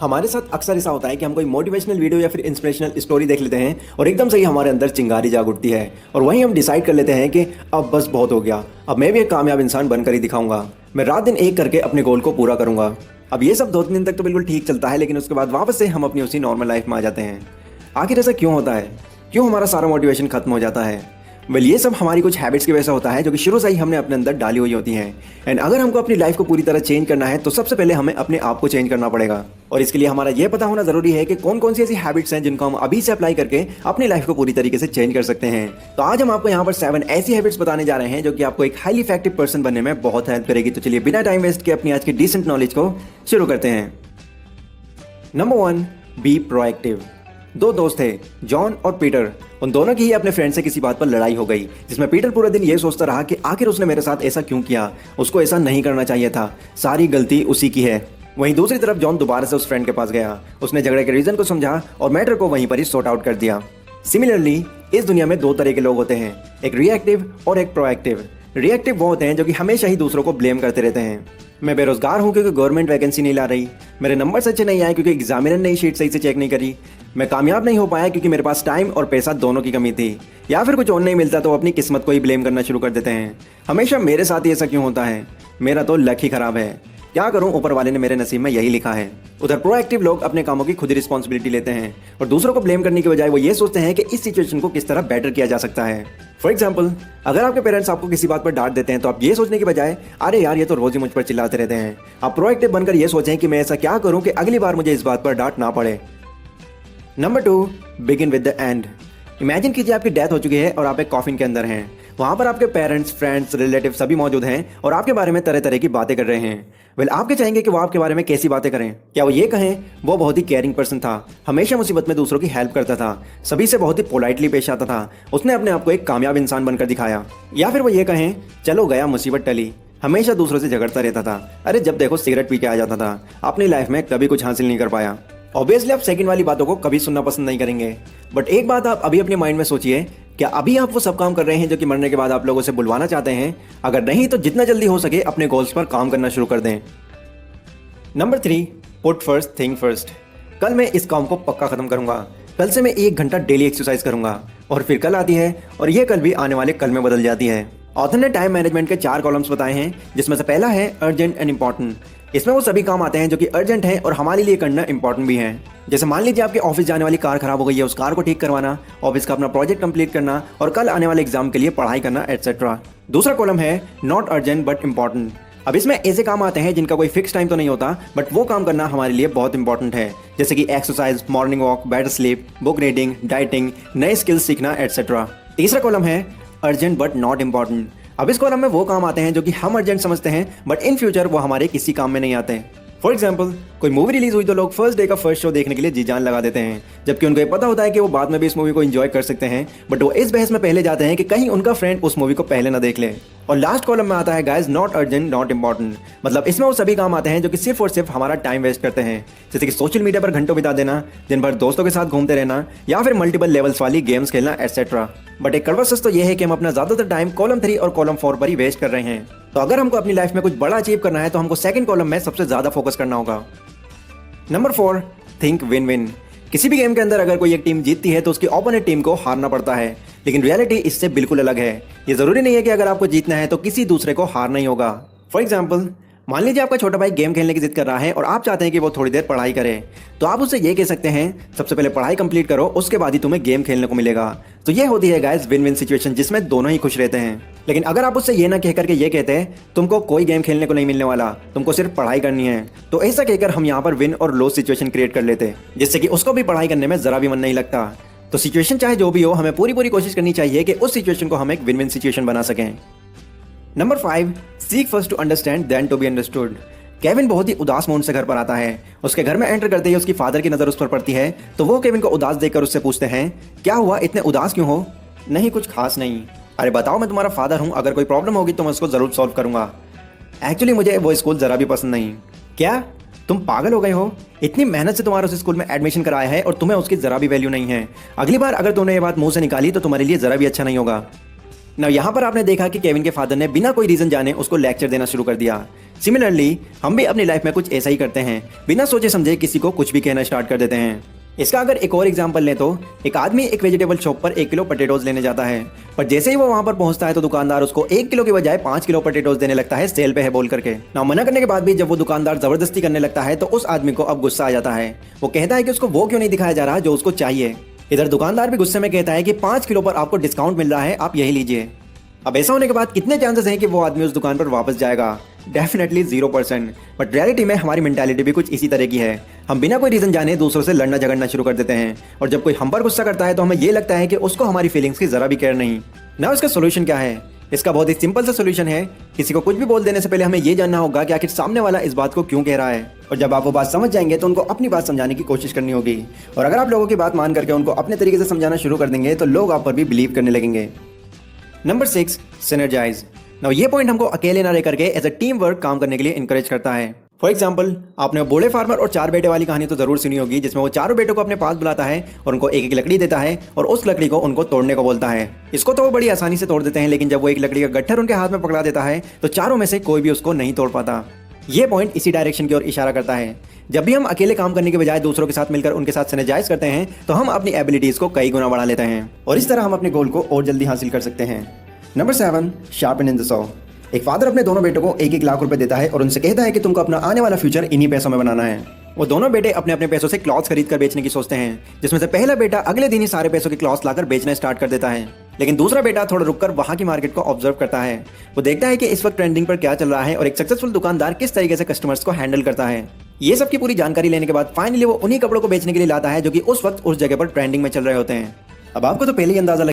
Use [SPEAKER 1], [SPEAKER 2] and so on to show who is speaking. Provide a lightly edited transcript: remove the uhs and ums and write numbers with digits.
[SPEAKER 1] हमारे साथ अक्सर ऐसा होता है कि हम कोई मोटिवेशनल वीडियो या फिर इंस्पिरेशनल स्टोरी देख लेते हैं और एकदम से ही हमारे अंदर चिंगारी जाग उठती है और वहीं हम डिसाइड कर लेते हैं कि अब बस बहुत हो गया, अब मैं भी एक कामयाब इंसान बनकर ही दिखाऊंगा, मैं रात दिन एक करके अपने गोल को पूरा करूंगा। अब ये सब 2-3 दिन तक तो बिल्कुल ठीक चलता है, लेकिन उसके बाद वापस से हम अपनी उसी नॉर्मल लाइफ में आ जाते हैं। आखिर ऐसा क्यों होता है? क्यों हमारा सारा मोटिवेशन खत्म हो जाता है? ये सब हमारी कुछ हैबिट्स की वजह से होता है जो कि शुरू से ही हमने अपने अंदर डाली हुई होती हैं। एंड अगर हमको अपनी लाइफ को पूरी तरह चेंज करना है तो सबसे पहले हमें अपने आप को चेंज करना पड़ेगा। और इसके लिए हमारा ये पता होना जरूरी है कि कौन कौन सी ऐसी हैबिट्स हैं जिनको हम अभी से अप्लाई करके अपनी लाइफ को पूरी तरीके से चेंज कर सकते हैं। तो आज हम आपको यहाँ पर 7 ऐसी हैबिट्स बताने जा रहे हैं जो कि आपको एक हाईली इफेक्टिव पर्सन बनने में बहुत हेल्प करेगी। तो चलिए बिना टाइम वेस्ट के अपनी आज की डिसेंट नॉलेज को शुरू करते हैं। Number 1, be proactive. 2 दोस्त थे, जॉन और पीटर। उन दोनों की ही अपने फ्रेंड से किसी बात पर लड़ाई हो गई, जिसमें पीटर पूरे दिन ये सोचता रहा कि आखिर उसने मेरे साथ ऐसा क्यों किया, उसको ऐसा नहीं करना चाहिए था, सारी गलती उसी की है। वहीं दूसरी तरफ जॉन दोबारा से उस फ्रेंड के पास गया, उसने झगड़े के रीजन को समझा और मैटर को वहीं पर ही सॉर्ट आउट कर दिया। सिमिलरली इस दुनिया में 2 तरह के लोग होते हैं, एक रिएक्टिव और एक प्रोएक्टिव। रिएक्टिव वो होते हैं जो कि हमेशा ही दूसरों को ब्लेम करते रहते हैं। मैं बेरोजगार हूँ क्योंकि गवर्नमेंट वैकेंसी नहीं ला रही, मेरे नंबर अच्छे नहीं आए क्योंकि एग्जामिनर ने शीट सही से चेक नहीं करी, मैं कामयाब नहीं हो पाया क्योंकि मेरे पास टाइम और पैसा दोनों की कमी थी, या फिर कुछ और नहीं मिलता तो अपनी किस्मत को ही ब्लेम करना शुरू कर देते हैं। हमेशा मेरे साथ ही ऐसा क्यों होता है, मेरा तो लक ही खराब है, क्या करूं, ऊपर वाले ने मेरे नसीब में यही लिखा है। उधर प्रोएक्टिव लोग अपने कामों की खुद ही रिस्पॉन्सिबिलिटी लेते हैं और दूसरों को ब्लेम करने के बजाय वो ये सोचते हैं कि इस सिचुएशन को किस तरह बेटर किया जा सकता है। फॉर एग्जाम्पल, अगर आपके पेरेंट्स आपको किसी बात पर डांट देते हैं तो आप ये सोचने के बजाय अरे यार ये तो रोज ही मुझ पर चिल्लाते रहते हैं, आप प्रोएक्टिव बनकर ये सोचें कि मैं ऐसा क्या करूं कि अगली बार मुझे इस बात पर डांट ना पड़े। Number 2, begin with the end. Imagine कीजिए आपकी डेथ हो चुकी है और आप एक कॉफिन के अंदर हैं। वहाँ पर आपके पेरेंट्स, फ्रेंड्स, रिलेटिव सभी मौजूद हैं और आपके बारे में तरह तरह की बातें कर रहे हैं। आप क्या चाहेंगे कि वो आपके बारे में कैसी बातें करें? क्या वो ये कहें वो बहुत ही केयरिंग पर्सन था, हमेशा मुसीबत में दूसरों की हेल्प करता था, सभी से बहुत ही पोलाइटली पेश आता था, उसने अपने आप को एक कामयाब इंसान बनकर दिखाया? या फिर वो ये कहें चलो गया मुसीबत टली, हमेशा दूसरों से झगड़ता रहता था, अरे जब देखो सिगरेट पी के आ जाता था, अपनी लाइफ में कभी कुछ हासिल नहीं कर पाया? ऑब्वियसली आप सेकंड वाली बातों को कभी सुनना पसंद नहीं करेंगे। बट एक बात आप अभी अपने माइंड में सोचिए, क्या अभी आप वो सब काम कर रहे हैं जो कि मरने के बाद आप लोगों से बुलवाना चाहते हैं? अगर नहीं तो जितना जल्दी हो सके अपने गोल्स पर काम करना शुरू कर दें। Number 3, put first thing first. कल मैं इस काम को पक्का खत्म करूंगा, कल से मैं 1 घंटा डेली एक्सरसाइज करूंगा। और फिर कल आती है और ये कल भी आने वाले कल में बदल जाती है। ऑथर ने टाइम मैनेजमेंट के 4 कॉलम्स बताए हैं, जिसमें से पहला है अर्जेंट एंड इंपॉर्टेंट। इसमें वो सभी काम आते हैं जो कि अर्जेंट हैं और हमारे लिए करना इंपॉर्टेंट भी है। जैसे मान लीजिए आपके ऑफिस जाने वाली कार खराब हो गई है, उस कार को ठीक करवाना, ऑफिस का अपना प्रोजेक्ट कंप्लीट करना और कल आने वाले एग्जाम के लिए पढ़ाई करना एटसेट्रा। दूसरा कॉलम है नॉट अर्जेंट बट इंपॉर्टेंट। अब इसमें ऐसे काम आते हैं जिनका कोई फिक्स टाइम तो नहीं होता, बट वो काम करना हमारे लिए बहुत इंपॉर्टेंट है, जैसे कि exercise, morning walk, better sleep, book reading, dieting, नए स्किल्स सीखना एटसेट्रा। तीसरा कॉलम है अर्जेंट बट नॉट इंपॉर्टेंट। अब इस कॉलम में वो काम आते हैं जो कि हम अर्जेंट समझते हैं बट इन फ्यूचर वो हमारे किसी काम में नहीं आते। फॉर एग्जाम्पल, कोई मूवी रिलीज हुई तो लोग फर्स्ट डे का फर्स्ट शो देखने के लिए जी जान लगा देते हैं, जबकि उनको ये पता होता है कि वो बाद में भी इस मूवी को एंजॉय कर सकते हैं, बट वो इस बहस में पहले जाते हैं कि कहीं उनका फ्रेंड उस मूवी को पहले ना देख ले। और लास्ट कॉलम में आता है guys not urgent not important. मतलब इसमें वो सभी काम आते हैं जो कि सिर्फ और सिर्फ हमारा टाइम वेस्ट करते हैं, जैसे कि सोशल मीडिया पर घंटों बिता देना, दिन भर दोस्तों के साथ घूमते रहना या फिर मल्टीपल लेवल्स वाली गेम्स खेलना एटसेट्रा। बट एक कड़वा सच तो ये है कि हम अपना ज्यादातर टाइम कॉलम 3 और कॉलम 4 पर ही वेस्ट कर रहे हैं। तो अगर हमको अपनी लाइफ में कुछ बड़ा अचीव करना है तो हमको सेकंड कॉलम में सबसे ज्यादा फोकस करना होगा। Number 4, think win win. किसी भी गेम के अंदर अगर कोई एक टीम जीतती है तो उसकी ओपोनेंट टीम को हारना पड़ता है, लेकिन रियलिटी इससे बिल्कुल अलग है। ये जरूरी नहीं है कि अगर आपको जीतना है तो किसी दूसरे को हारना ही होगा। फॉर एग्जाम्पल, मान लीजिए आपका छोटा भाई गेम खेलने की जिद कर रहा है और आप चाहते हैं कि वो थोड़ी देर पढ़ाई करे, तो आप उससे ये कह सकते हैं सबसे पहले पढ़ाई कंप्लीट करो, उसके बाद ही तुम्हें गेम खेलने को मिलेगा। तो ये होती है गाइस विन विन सिचुएशन, जिसमें दोनों ही खुश रहते हैं। लेकिन अगर आप उससे ये ना कह करके ये कहते हैं तुमको कोई गेम खेलने को नहीं मिलने वाला, तुमको सिर्फ पढ़ाई करनी है, तो ऐसा कहकर हम यहाँ पर विन और लॉस सिचुएशन क्रिएट कर लेते, जिससे कि उसको भी पढ़ाई करने में जरा भी मन नहीं लगता। तो सिचुएशन चाहे जो भी हो, हमें पूरी कोशिश करनी चाहिए कि उस सिचुएशन को हम एक विन विन सिचुएशन बना सकें। Number 5, seek first to understand then to be understood. Kevin बहुत ही उदास मूड से घर पर आता है। उसके घर में एंटर करते ही उसकी फादर की नज़र उस पर पड़ती है, तो वो केविन को उदास देखकर उससे पूछते हैं क्या हुआ, इतने उदास क्यों हो? नहीं कुछ खास नहीं। अरे बताओ, मैं तुम्हारा फादर हूँ, अगर कोई प्रॉब्लम होगी तो मैं उसको ज़रूर सॉल्व करूँगा। एक्चुअली मुझे वो स्कूल ज़रा भी पसंद नहीं। क्या तुम पागल हो गए हो? इतनी मेहनत से तुम्हारा उस स्कूल में एडमिशन कराया है और तुम्हें उसकी ज़रा भी वैल्यू नहीं है। अगली बार अगर तुमने ये बात मुँह से निकाली तो तुम्हारे लिए ज़रा भी अच्छा नहीं होगा। ना यहाँ पर आपने देखा कि केविन के फादर ने बिना कोई रीजन जाने उसको लेक्चर देना शुरू कर दिया। सिमिलरली हम भी अपनी लाइफ में कुछ ऐसा ही करते हैं, बिना सोचे समझे किसी को कुछ भी कहना स्टार्ट कर देते हैं। इसका अगर एक और एग्जांपल लें तो एक आदमी एक वेजिटेबल शॉप पर 1 किलो पोटैटोज लेने जाता है, पर जैसे ही वो वहां पर पहुंचता है तो दुकानदार उसको 1 किलो की बजाय 5 किलो पोटैटोज देने लगता है, सेल पे है बोल करके। ना मना करने के बाद भी जब वो दुकानदार जबरदस्ती करने लगता है तो उस आदमी को अब गुस्सा आ जाता है। वो कहता है कि उसको वो क्यों नहीं दिखाया जा रहा जो उसको चाहिए। इधर दुकानदार भी गुस्से में कहता है कि 5 किलो पर आपको डिस्काउंट मिल रहा है, आप यही लीजिए। अब ऐसा होने के बाद कितने चांसेस हैं कि वो आदमी उस दुकान पर वापस जाएगा? डेफिनेटली 0%। बट रियलिटी में हमारी मेंटालिटी भी कुछ इसी तरह की है। हम बिना कोई रीजन जाने दूसरों से लड़ना झगड़ना शुरू कर देते हैं, और जब कोई हम पर गुस्सा करता है तो हमें ये लगता है कि उसको हमारी फीलिंग्स की जरा भी केयर नहीं। ना इसका सोल्यूशन क्या है? इसका बहुत ही सिंपल सा सोल्यूशन है, किसी को कुछ भी बोल देने से पहले हमें ये जानना होगा कि आखिर सामने वाला इस बात को क्यों कह रहा है। और जब आप वो बात समझ जाएंगे तो उनको अपनी बात समझाने की कोशिश करनी होगी। और अगर आप लोगों की बात मान करके उनको अपने तरीके से समझाना शुरू कर देंगे तो लोग आप पर भी बिलीव करने लगेंगे। Number 6, synergise. नाउ ये पॉइंट हमको अकेले ना रह करके एज अ टीम वर्क काम करने के लिए इंकरेज करता है। फॉर एग्जाम्पल, आपने बूढ़े फार्मर और 4 बेटे वाली कहानी तो जरूर सुनी होगी, जिसमें वो चारों बेटों को अपने पास बुलाता है और उनको एक एक लकड़ी देता है और उस लकड़ी को उनको तोड़ने को बोलता है। इसको तो वो बड़ी आसानी से तोड़ देते हैं, लेकिन जब वो एक लकड़ी का गट्ठर उनके हाथ में पकड़ा देता है तो चारों में से कोई भी उसको नहीं तोड़ पाता। ये पॉइंट इसी डायरेक्शन की ओर इशारा करता है। जब भी हम अकेले काम करने के बजाय दूसरों के साथ मिलकर उनके साथ सिनर्जाइज करते हैं तो हम अपनी एबिलिटीज को कई गुना बढ़ा लेते हैं और इस तरह हम अपने गोल को और जल्दी हासिल कर सकते हैं। Number 7, sharpen in the saw. एक फादर अपने दोनों बेटों को 1-1 लाख रुपए देता है और उनसे कहता है कि तुमको अपना आने वाला फ्यूचर इन्हीं पैसों में बनाना है। वो दोनों बेटे अपने अपने पैसों से क्लॉथ्स खरीद कर बेचने की सोचते हैं, जिसमें से पहला बेटा अगले दिन ही सारे पैसों के क्लॉथ्स लाकर बेचना स्टार्ट कर देता है, लेकिन दूसरा बेटा थोड़ा रुककर वहां की मार्केट को ऑब्जर्व करता है। वो देखता है कि इस वक्त ट्रेंडिंग पर क्या चल रहा है और एक सक्सेसफुल दुकानदार किस तरीके से कस्टमर्स को हैंडल करता है। ये सब की पूरी जानकारी लेने के बाद फाइनली वो उन्हीं कपड़ों को बेचने के लिए लाता है जो कि उस वक्त उस जगह पर ट्रेंडिंग में चल रहे होते हैं। अब आपको तो पहले ही अंदाजा